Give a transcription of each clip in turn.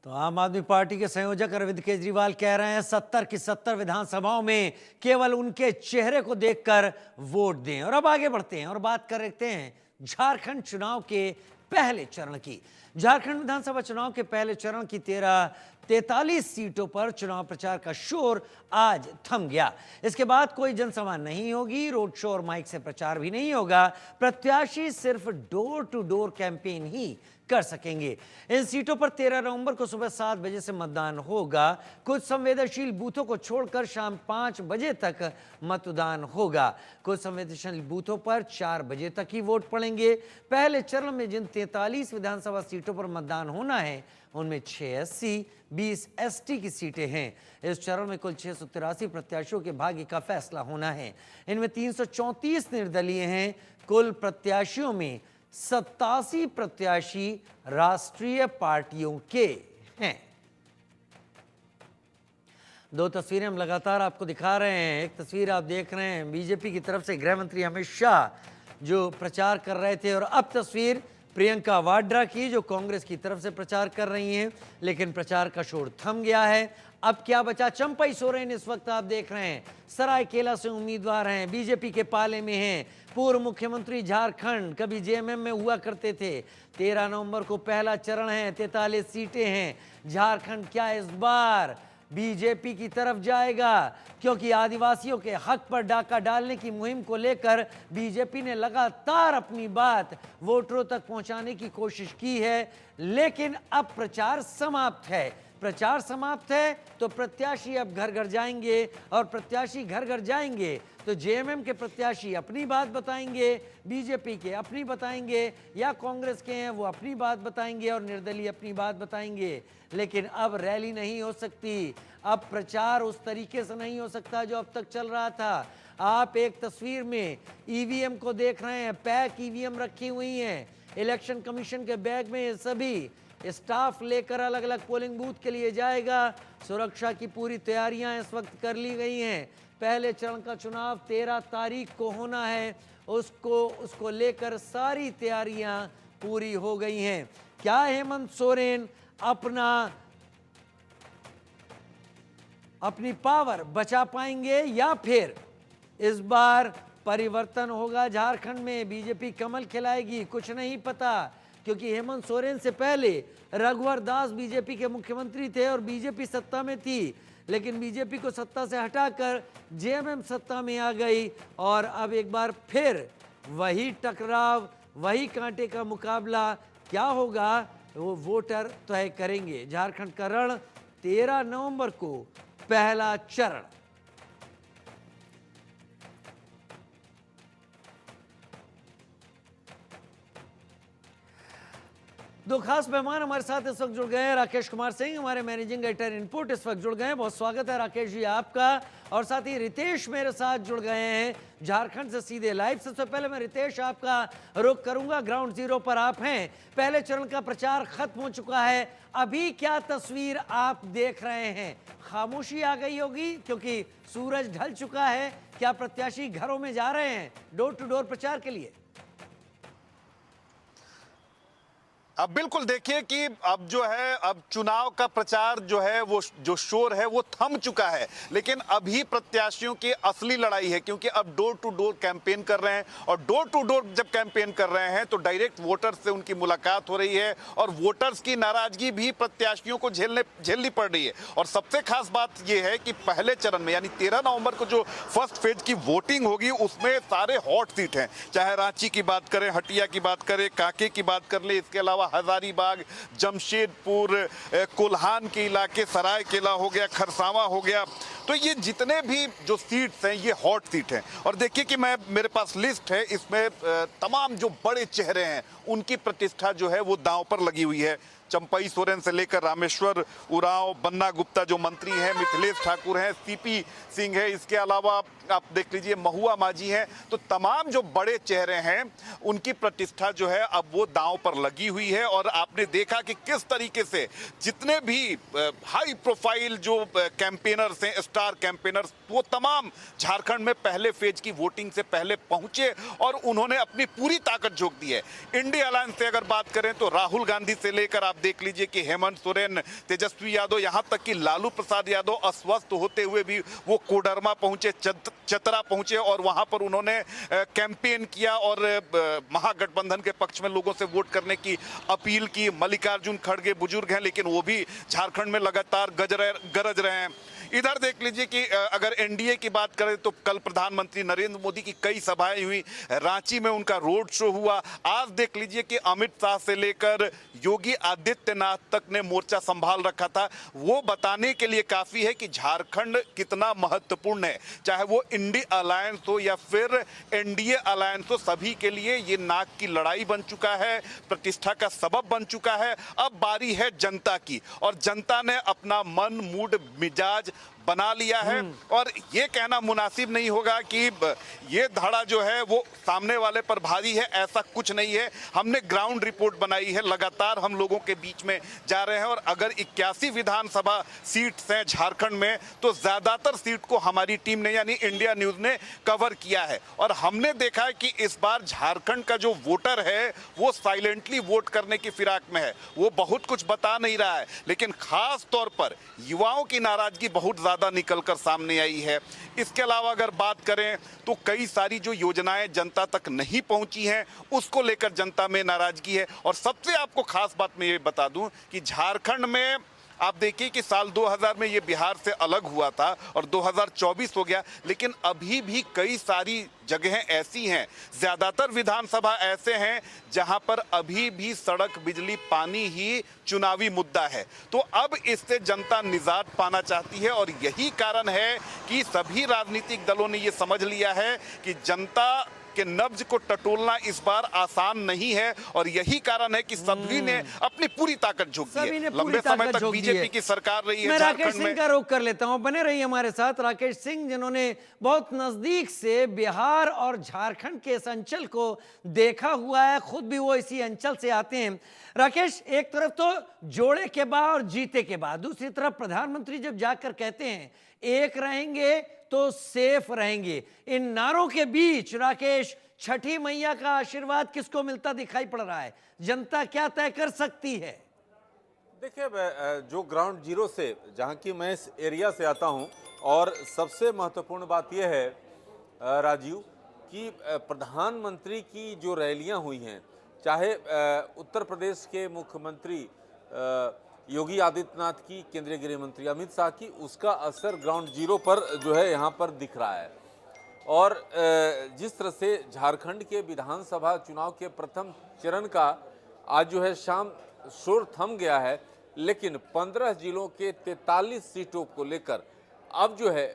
तो आम आदमी पार्टी के संयोजक अरविंद केजरीवाल कह रहे हैं 70 की 70 विधानसभाओं में केवल उनके चेहरे को देखकर वोट दें। और अब आगे बढ़ते हैं और बात करते हैं झारखंड चुनाव के पहले चरण की। झारखंड विधानसभा चुनाव के पहले चरण की 43 सीटों पर चुनाव प्रचार का शोर आज थम गया। इसके बाद कोई जनसभा नहीं होगी, रोड शो और माइक से प्रचार भी नहीं होगा। प्रत्याशी सिर्फ डोर टू डोर कैंपेन ही कर सकेंगे। इन सीटों पर 13 नवंबर को सुबह 7 बजे से मतदान होगा। कुछ संवेदनशील बूथों को छोड़कर शाम 5 बजे तक मतदान होगा। कुछ संवेदनशील बूथों पर 4 बजे तक ही वोट पड़ेंगे। पहले चरण में जिन 43 विधानसभा सीटों पर मतदान होना है उनमें 6 एससी, 20 एसटी की सीटें हैं। इस चरण में कुल 683 प्रत्याशियों के भाग्य का फैसला होना है। इनमें 334 निर्दलीय हैं। कुल प्रत्याशियों में 87 प्रत्याशी राष्ट्रीय पार्टियों के हैं। दो तस्वीरें हम लगातार आपको दिखा रहे हैं। एक तस्वीर आप देख रहे हैं बीजेपी की तरफ से गृह मंत्री अमित शाह जो प्रचार कर रहे थे, और अब तस्वीर प्रियंका वाड्रा की जो कांग्रेस की तरफ से प्रचार कर रही हैं। लेकिन प्रचार का शोर थम गया है। अब क्या बचा? चंपई सोरेन इस वक्त आप देख रहे हैं सरायकेला से उम्मीदवार हैं, बीजेपी के पाले में हैं। पूर्व मुख्यमंत्री झारखंड, कभी जेएमएम में हुआ करते थे। 13 नवंबर को पहला चरण है, 43 सीटें हैं। झारखंड क्या इस बार बीजेपी की तरफ जाएगा? क्योंकि आदिवासियों के हक पर डाका डालने की मुहिम को लेकर बीजेपी ने लगातार अपनी बात वोटरों तक पहुंचाने की कोशिश की है। लेकिन अब प्रचार समाप्त है। प्रचार समाप्त है तो प्रत्याशी अब घर घर जाएंगे, और प्रत्याशी घर घर जाएंगे तो जेएमएम के प्रत्याशी अपनी बात बताएंगे, बीजेपी के अपनी बताएंगे, या कांग्रेस के हैं वो अपनी बात बताएंगे और निर्दलीय अपनी बात बताएंगे। लेकिन अब रैली नहीं हो सकती, अब प्रचार उस तरीके से नहीं हो सकता जो अब तक चल रहा था। आप एक तस्वीर में ईवीएम को देख रहे हैं, पैक ईवीएम रखी हुई हैं। इलेक्शन कमीशन के बैग में सभी स्टाफ लेकर अलग अलग पोलिंग बूथ के लिए जाएगा। सुरक्षा की पूरी तैयारियां इस वक्त कर ली गई हैं। पहले चरण का चुनाव 13 तारीख को होना है, उसको लेकर सारी तैयारियां पूरी हो गई हैं। क्या हेमंत सोरेन अपनी पावर बचा पाएंगे, या फिर इस बार परिवर्तन होगा झारखंड में, बीजेपी कमल खिलाएगी? कुछ नहीं पता, क्योंकि हेमंत सोरेन से पहले रघुवर दास बीजेपी के मुख्यमंत्री थे और बीजेपी सत्ता में थी। लेकिन बीजेपी को सत्ता से हटाकर जेएमएम सत्ता में आ गई, और अब एक बार फिर वही टकराव, वही कांटे का मुकाबला क्या होगा वो वोटर तय करेंगे। झारखंड का रण 13 नवंबर को पहला चरण। दो खास मेहमान हमारे साथ इस वक्त जुड़ गए हैं। राकेश कुमार सिंह हमारे मैनेजिंग एडिटर इनपुट इस वक्त जुड़ गए हैं। बहुत स्वागत है राकेश जी आपका। और साथ ही रितेश मेरे साथ जुड़ गए हैं झारखंड से सीधे लाइव। सबसे पहले मैं रितेश आपका रुख करूंगा, ग्राउंड जीरो पर आप हैं। पहले चरण का प्रचार खत्म हो चुका है, अभी क्या तस्वीर आप देख रहे हैं? खामोशी आ गई होगी क्योंकि सूरज ढल चुका है। क्या प्रत्याशी घरों में जा रहे हैं डोर टू डोर प्रचार के लिए? अब बिल्कुल देखिए कि अब जो है, अब चुनाव का प्रचार जो है वो जो शोर है वो थम चुका है। लेकिन अभी प्रत्याशियों की असली लड़ाई है, क्योंकि अब डोर टू डोर कैंपेन कर रहे हैं, और डोर टू डोर जब कैंपेन कर रहे हैं तो डायरेक्ट वोटर्स से उनकी मुलाकात हो रही है, और वोटर्स की नाराजगी भी प्रत्याशियों को झेलनी पड़ रही है। और सबसे खास बात यह है कि पहले चरण में यानी 13 नवंबर को जो फर्स्ट फेज की वोटिंग होगी उसमें सारे हॉट सीट हैं। चाहे रांची की बात करें, हटिया की बात करें, कांके की बात कर ले, इसके अलावा हजारीबाग, जमशेदपुर, कोल्हान के इलाके, सरायकेला हो गया, खरसावा हो गया। तो ये जितने भी जो सीट्स हैं ये हॉट सीट हैं। और देखिए कि मेरे पास लिस्ट है, इसमें तमाम जो बड़े चेहरे हैं उनकी प्रतिष्ठा जो है वो दांव पर लगी हुई है। चंपई सोरेन से लेकर रामेश्वर उरांव, बन्ना गुप्ता जो मंत्री हैं, मिथिलेश ठाकुर हैं, सीपी सिंह है, इसके अलावा आप देख लीजिए महुआ माझी हैं। तो तमाम जो बड़े चेहरे हैं उनकी प्रतिष्ठा जो है अब वो दांव पर लगी हुई है। और आपने देखा कि किस तरीके से जितने भी हाई प्रोफाइल जो कैंपेनर्स हैं, स्टार कैंपेनर्स, वो तमाम झारखंड में पहले फेज की वोटिंग से पहले पहुंचे और उन्होंने अपनी पूरी ताकत झोंक दी है। इंडिया अलायंस से अगर बात करें तो राहुल गांधी से लेकर आप आप देख लीजिए कि हेमंत सोरेन, तेजस्वी यादव, यहां तक कि लालू प्रसाद यादव अस्वस्थ होते हुए भी वो कोडरमा पहुंचे, चतरा पहुंचे और वहां पर उन्होंने कैंपेन किया और महागठबंधन के पक्ष में लोगों से वोट करने की अपील की। मल्लिकार्जुन खड़गे बुजुर्ग हैं लेकिन वो भी झारखंड में लगातार गरज रहे हैं। इधर देख लीजिए कि अगर एनडीए की बात करें तो कल प्रधानमंत्री नरेंद्र मोदी की कई सभाएं हुई, रांची में उनका रोड शो हुआ। आज देख लीजिए कि अमित शाह से लेकर योगी आदित्यनाथ तक ने मोर्चा संभाल रखा था। वो बताने के लिए काफी है कि झारखंड कितना महत्वपूर्ण है, चाहे वो इंडिया अलायंस हो या फिर एनडीए अलायंस हो, सभी के लिए ये नाक की लड़ाई बन चुका है, प्रतिष्ठा का सबब बन चुका है। अब बारी है जनता की और जनता ने अपना मन, मूड, मिजाज बना लिया है और ये कहना मुनासिब नहीं होगा कि ये धड़ा जो है वो सामने वाले पर भारी है, ऐसा कुछ नहीं है। हमने ग्राउंड रिपोर्ट बनाई है, लगातार हम लोगों के बीच में जा रहे हैं और अगर 81 विधानसभा सीट्स हैं झारखंड में तो ज्यादातर सीट को हमारी टीम ने यानी इंडिया न्यूज ने कवर किया है और हमने देखा है कि इस बार झारखंड का जो वोटर है वो साइलेंटली वोट करने की फिराक में है। वो बहुत कुछ बता नहीं रहा है लेकिन खास तौर पर युवाओं की नाराजगी बहुत ज्यादा निकलकर सामने आई है। इसके अलावा अगर बात करें तो कई सारी जो योजनाएं जनता तक नहीं पहुंची हैं उसको लेकर जनता में नाराजगी है। और सबसे आपको खास बात मैं ये बता दूं कि झारखंड में आप देखिए कि साल 2000 में ये बिहार से अलग हुआ था और 2024 हो गया, लेकिन अभी भी कई सारी जगहें ऐसी हैं, ज्यादातर विधानसभा ऐसे हैं जहां पर अभी भी सड़क, बिजली, पानी ही चुनावी मुद्दा है। तो अब इससे जनता निजात पाना चाहती है और यही कारण है कि सभी राजनीतिक दलों ने ये समझ लिया है कि जनता के नब्ज को टटोलना इस बार आसान नहीं है और यही कारण है कि सभी ने अपनी पूरी ताकत झोंक दी है। लंबे समय तक बीजेपी की सरकार रही है मैं राकेश झारखंड सिंह में। का रुख कर लेता हूं, बने रहिए हमारे साथ। राकेश सिंह जिन्होंने बहुत नजदीक से बिहार और झारखंड के इस अंचल को देखा हुआ है, खुद भी वो इसी अंचल से आते हैं। राकेश, एक तरफ तो जोड़े के बाद और जीते के बाद, दूसरी तरफ प्रधानमंत्री जब जाकर कहते हैं एक रहेंगे तो सेफ रहेंगे, इन नारों के बीच राकेश छठी मैया का आशीर्वाद किसको मिलता दिखाई पड़ रहा है? जनता क्या तय कर सकती है? देखिए, जो ग्राउंड जीरो से, जहाँ की मैं इस एरिया से आता हूँ, और सबसे महत्वपूर्ण बात यह है राजीव कि प्रधानमंत्री की जो रैलियाँ हुई हैं, चाहे उत्तर प्रदेश के मुख्यमंत्री योगी आदित्यनाथ की, केंद्रीय गृह मंत्री अमित शाह की, उसका असर ग्राउंड जीरो पर जो है यहाँ पर दिख रहा है। और जिस तरह से झारखंड के विधानसभा चुनाव के प्रथम चरण का आज जो है शाम शोर थम गया है, लेकिन 15 जिलों के 43 सीटों को लेकर अब जो है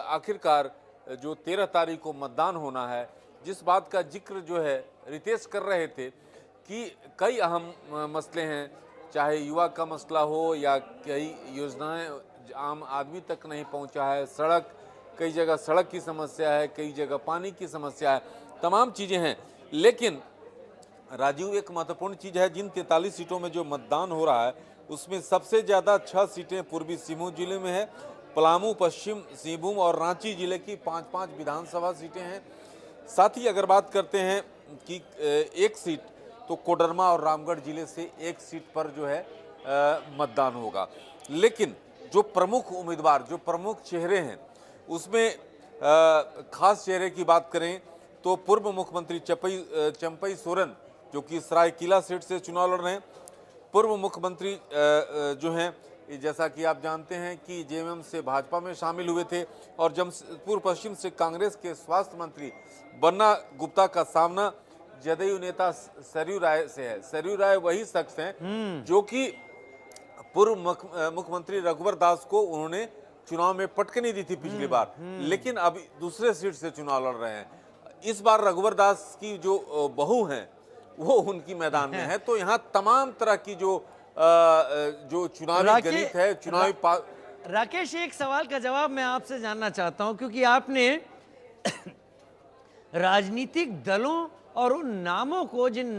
आखिरकार जो 13 तारीख को मतदान होना है, जिस बात का जिक्र जो है रितेश कर रहे थे कि कई अहम मसले हैं, चाहे युवा का मसला हो या कई योजनाएं आम आदमी तक नहीं पहुंचा है, सड़क, कई जगह सड़क की समस्या है, कई जगह पानी की समस्या है, तमाम चीज़ें हैं। लेकिन राजीव, एक महत्वपूर्ण चीज़ है, जिन 43 सीटों में जो मतदान हो रहा है उसमें सबसे ज़्यादा 6 सीटें पूर्वी सिंहभूम जिले में है, पलामू, पश्चिम सिंहभूम और रांची जिले की 5-5 विधानसभा सीटें हैं। साथ ही अगर बात करते हैं कि एक सीट, तो कोडरमा और रामगढ़ जिले से एक सीट पर जो है मतदान होगा। लेकिन जो प्रमुख उम्मीदवार, जो प्रमुख चेहरे हैं, उसमें खास चेहरे की बात करें तो पूर्व मुख्यमंत्री चंपई सोरेन, जो कि सरायकेला सीट से चुनाव लड़ रहे हैं। पूर्व मुख्यमंत्री जो हैं, जैसा कि आप जानते हैं कि जेएमएम से भाजपा में शामिल हुए थे और जमशेदपुर पश्चिम से कांग्रेस के स्वास्थ्य मंत्री बन्ना गुप्ता का सामना जदयू नेता सरयू राय से है। सरयू राय वही शख्स हैं जो कि पूर्व मुख्यमंत्री रघुवर दास को उन्होंने चुनाव में पटकनी दी थी पिछली बार, लेकिन अब दूसरे सीट से चुनाव लड़ रहे हैं। इस बार रघुवर दास की जो बहू हैं वो उनकी मैदान में है। तो यहाँ तमाम तरह की जो चुनावी गणित है, चुनावी राकेश, एक सवाल का जवाब मैं आपसे जानना चाहता हूं, क्योंकि आपने राजनीतिक दलों और उन नामों को, जिन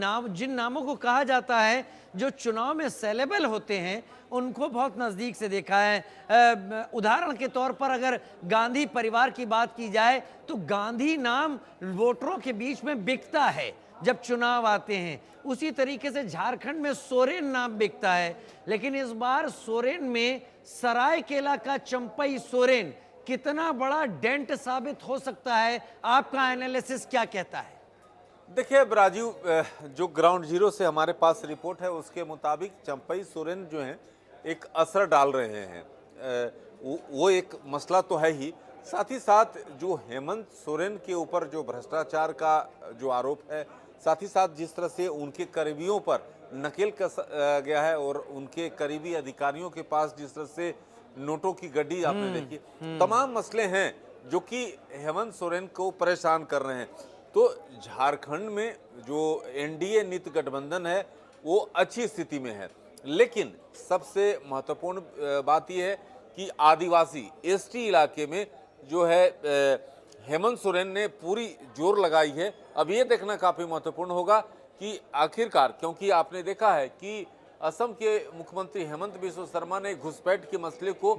नामों को कहा जाता है जो चुनाव में सेलेबल होते हैं, उनको बहुत नज़दीक से देखा है। उदाहरण के तौर पर अगर गांधी परिवार की बात की जाए तो गांधी नाम वोटरों के बीच में बिकता है, जब चुनाव आते हैं। उसी तरीके से झारखंड में सोरेन नाम बिकता है, लेकिन इस बार सोरेन में सरायकेला का चंपई सोरेन कितना बड़ा डेंट साबित हो सकता है, आपका एनालिसिस क्या कहता है? देखिए अब राजीव, जो ग्राउंड जीरो से हमारे पास रिपोर्ट है उसके मुताबिक चंपई सोरेन जो हैं एक असर डाल रहे हैं। वो एक मसला तो है ही, साथ ही साथ जो हेमंत सोरेन के ऊपर जो भ्रष्टाचार का जो आरोप है, साथ ही साथ जिस तरह से उनके करीबियों पर नकेल कस गया है और उनके करीबी अधिकारियों के पास जिस तरह से नोटों की गड्डी आपने देखी, तमाम मसले हैं जो कि हेमंत सोरेन को परेशान कर रहे हैं। तो झारखंड में जो एनडीए नीति गठबंधन है वो अच्छी स्थिति में है, लेकिन सबसे महत्वपूर्ण बात यह है कि आदिवासी एसटी इलाके में जो है हेमंत सोरेन ने पूरी जोर लगाई है। अब ये देखना काफी महत्वपूर्ण होगा कि आखिरकार, क्योंकि आपने देखा है कि असम के मुख्यमंत्री हेमंत बिस्वा शर्मा ने घुसपैठ के मसले को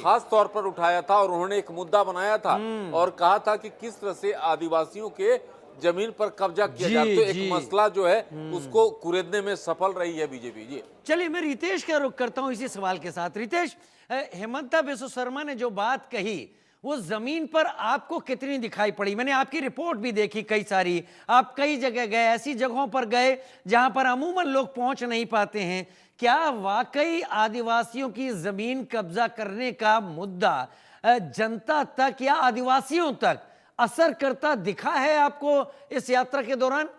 खास तौर पर उठाया था और उन्होंने एक मुद्दा बनाया था और कहा था कि किस तरह से आदिवासियों के जमीन पर कब्जा किया जाए। तो एक मसला जो है उसको कुरेदने में सफल रही है बीजेपी। जी चलिए, मैं रितेश का रुख करता हूं इसी सवाल के साथ। रितेश, हेमंता बिस्वा शर्मा ने जो बात कही वो जमीन पर आपको कितनी दिखाई पड़ी? मैंने आपकी रिपोर्ट भी देखी कई सारी, आप कई जगह गए, ऐसी जगहों पर गए जहां पर अमूमन लोग पहुंच नहीं पाते हैं। क्या वाकई आदिवासियों की जमीन कब्जा करने का मुद्दा जनता तक या आदिवासियों तक असर करता दिखा है आपको इस यात्रा के दौरान?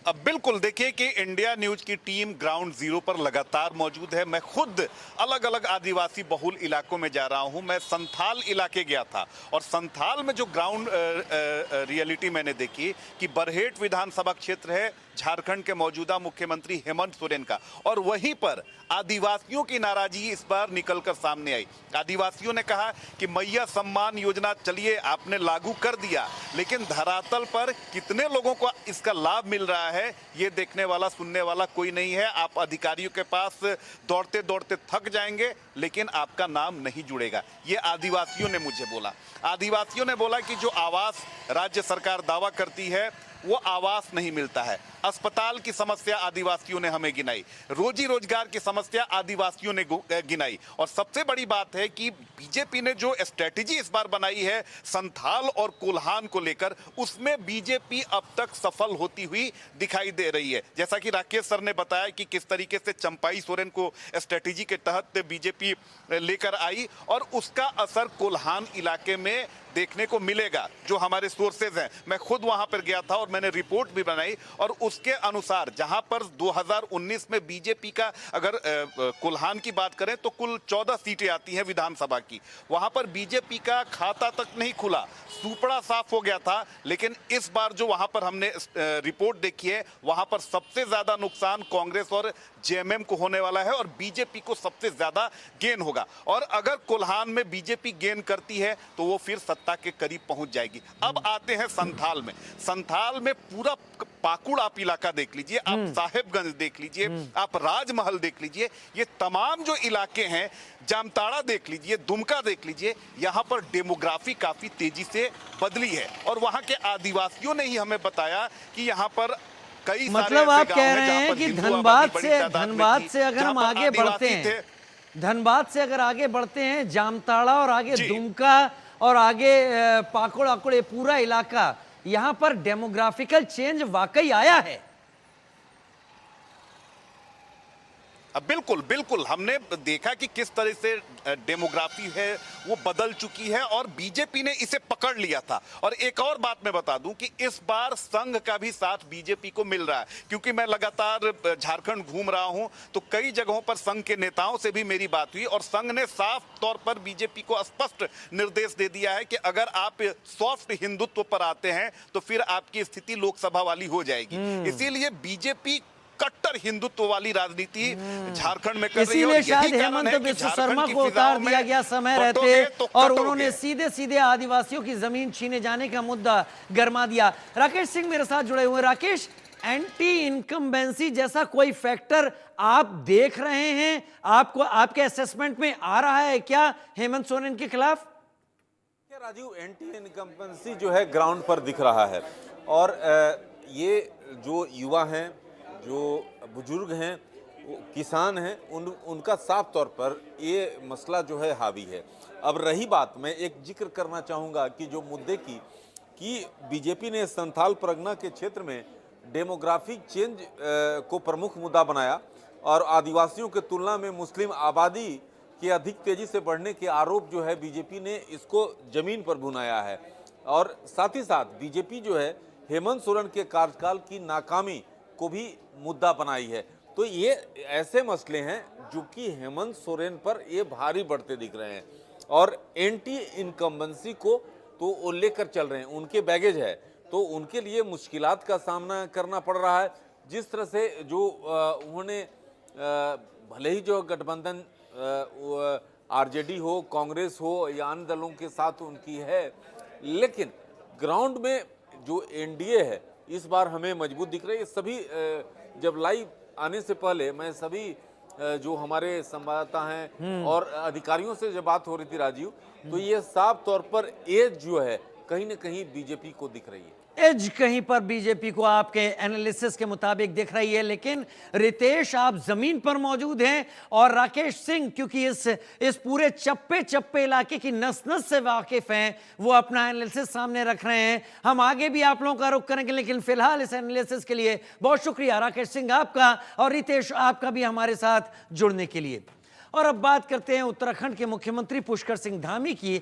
अब बिल्कुल देखिए कि इंडिया न्यूज की टीम ग्राउंड जीरो पर लगातार मौजूद है। मैं खुद अलग अलग आदिवासी बहुल इलाकों में जा रहा हूं। मैं संथाल इलाके गया था और संथाल में जो ग्राउंड रियलिटी मैंने देखी कि बरहेट विधानसभा क्षेत्र है झारखंड के मौजूदा मुख्यमंत्री हेमंत सोरेन का, और वहीं पर आदिवासियों की नाराजगी इस बार निकलकर सामने आई। आदिवासियों ने कहा कि मैया सम्मान योजना चलिए आपने लागू कर दिया, लेकिन धरातल पर कितने लोगों को इसका लाभ मिल रहा है ये देखने वाला सुनने वाला कोई नहीं है। आप अधिकारियों के पास दौड़ते दौड़ते थक जाएंगे, लेकिन आपका नाम नहीं जुड़ेगा। ये आदिवासियों ने मुझे बोला। आदिवासियों ने बोला कि जो आवास राज्य सरकार दावा करती है वो आवास नहीं मिलता है। अस्पताल की समस्या आदिवासियों ने हमें गिनाई, रोजी रोजगार की समस्या आदिवासियों ने गिनाई, और सबसे बड़ी बात है कि बीजेपी ने जो स्ट्रेटेजी इस बार बनाई है संथाल और कोल्हान को लेकर, उसमें बीजेपी अब तक सफल होती हुई दिखाई दे रही है। जैसा कि राकेश सर ने बताया कि किस तरीके से चंपाई सोरेन को स्ट्रेटेजी के तहत बीजेपी लेकर आई और उसका असर कोल्हान इलाके में देखने को मिलेगा। जो हमारे सोर्सेज हैं, मैं खुद वहां पर गया था और मैंने रिपोर्ट भी बनाई, और उसके अनुसार जहां पर 2019 में बीजेपी का अगर कोल्हान की बात करें तो कुल 14 सीटें आती हैं विधानसभा की, वहां पर बीजेपी का खाता तक नहीं खुला, सुपड़ा साफ हो गया था। लेकिन इस बार जो वहां पर हमने रिपोर्ट देखी है, वहां पर सबसे ज्यादा नुकसान कांग्रेस और जेएमएम को होने वाला है और बीजेपी को सबसे ज्यादा गेन होगा। और अगर कोल्हान में बीजेपी गेन करती है तो वो फिर सत्ता के करीब पहुंच जाएगी। अब आते हैं संथाल में। संथाल में पूरा पाकुड़ आप इलाका देख लीजिए, आप साहेबगंज देख लीजिए, आप राजमहल देख लीजिए, ये तमाम जो इलाके हैं, जामताड़ा देख लीजिए, दुमका देख लीजिए, यहाँ पर डेमोग्राफी काफी तेजी से बदली है। और वहां के आदिवासियों ने ही हमें बताया कि यहाँ पर कई मतलब आप कह रहे हैं कि धनबाद से अगर हम आगे बढ़ते हैं, धनबाद से अगर आगे बढ़ते हैं, जामताड़ा और आगे दुमका और आगे पाकुड़ आकुड़, पूरा इलाका, यहां पर डेमोग्राफिकल चेंज वाकई आया है। बिल्कुल बिल्कुल, हमने देखा कि किस तरह से डेमोग्राफी है वो बदल चुकी है और बीजेपी ने इसे पकड़ लिया था। और एक और बात मैं बता दूं कि इस बार संघ का भी साथ बीजेपी को मिल रहा है, क्योंकि मैं लगातार झारखंड घूम रहा हूं तो कई जगहों पर संघ के नेताओं से भी मेरी बात हुई और संघ ने साफ तौर पर बीजेपी को स्पष्ट निर्देश दे दिया है कि अगर आप सॉफ्ट हिंदुत्व पर आते हैं तो फिर आपकी स्थिति लोकसभा वाली हो जाएगी। इसीलिए बीजेपी कट्टर हिंदुत्व वाली राजनीति झारखंड में कर रही है। इसीलिए शायद हेमंत बिस्वा शर्मा को उतार दिया गया समय रहते और उन्होंने सीधे सीधे आदिवासियों की जमीन छीने जाने का मुद्दा गरमा दिया। राकेश सिंह मेरे साथ जुड़े हुए। राकेश, एंटी इनकम्बेंसी जैसा कोई फैक्टर आप देख रहे हैं, आपको आपके असेसमेंट में आ रहा है क्या हेमंत सोरेन के खिलाफ? राजीव, एंटी इनकम्बेंसी जो है ग्राउंड पर दिख रहा है और ये जो युवा हैं, जो बुजुर्ग हैं, किसान हैं, उनका साफ तौर पर ये मसला जो है हावी है। अब रही बात, मैं एक जिक्र करना चाहूँगा कि जो मुद्दे की कि बीजेपी ने संथाल परगना के क्षेत्र में डेमोग्राफिक चेंज को प्रमुख मुद्दा बनाया और आदिवासियों के तुलना में मुस्लिम आबादी के अधिक तेजी से बढ़ने के आरोप जो है बीजेपी ने इसको जमीन पर भुनाया है। और साथ ही साथ बीजेपी जो है हेमंत सोरेन के कार्यकाल की नाकामी को भी मुद्दा बनाई है। तो ये ऐसे मसले हैं जो कि हेमंत सोरेन पर ये भारी बढ़ते दिख रहे हैं और एंटी इनकम्बेंसी को तो वो लेकर चल रहे हैं, उनके बैगेज है, तो उनके लिए मुश्किलात का सामना करना पड़ रहा है। जिस तरह से जो उन्होंने भले ही जो गठबंधन आरजेडी हो, कांग्रेस हो या अन्य दलों के साथ उनकी है, लेकिन ग्राउंड में जो एनडीए है इस बार हमें मजबूत दिख रही है। सभी जब लाइव आने से पहले मैं सभी जो हमारे संवाददाता हैं और अधिकारियों से जब बात हो रही थी राजीव, तो ये साफ तौर पर एज जो है कहीं ना कहीं बीजेपी को दिख रही है। एज कहीं पर बीजेपी को आपके एनालिसिस के मुताबिक दिख रही है, लेकिन रितेश आप जमीन पर मौजूद हैं और राकेश सिंह क्योंकि इस पूरे चप्पे चप्पे इलाके की नस नस से वाकिफ हैं, वो अपना एनालिसिस सामने रख रहे हैं। हम आगे भी आप लोगों का रुख करेंगे, लेकिन फिलहाल इस एनालिसिस के लिए बहुत शुक्रिया राकेश सिंह आपका और रितेश आपका भी हमारे साथ जुड़ने के लिए। और अब बात करते हैं उत्तराखंड के मुख्यमंत्री पुष्कर सिंह धामी की,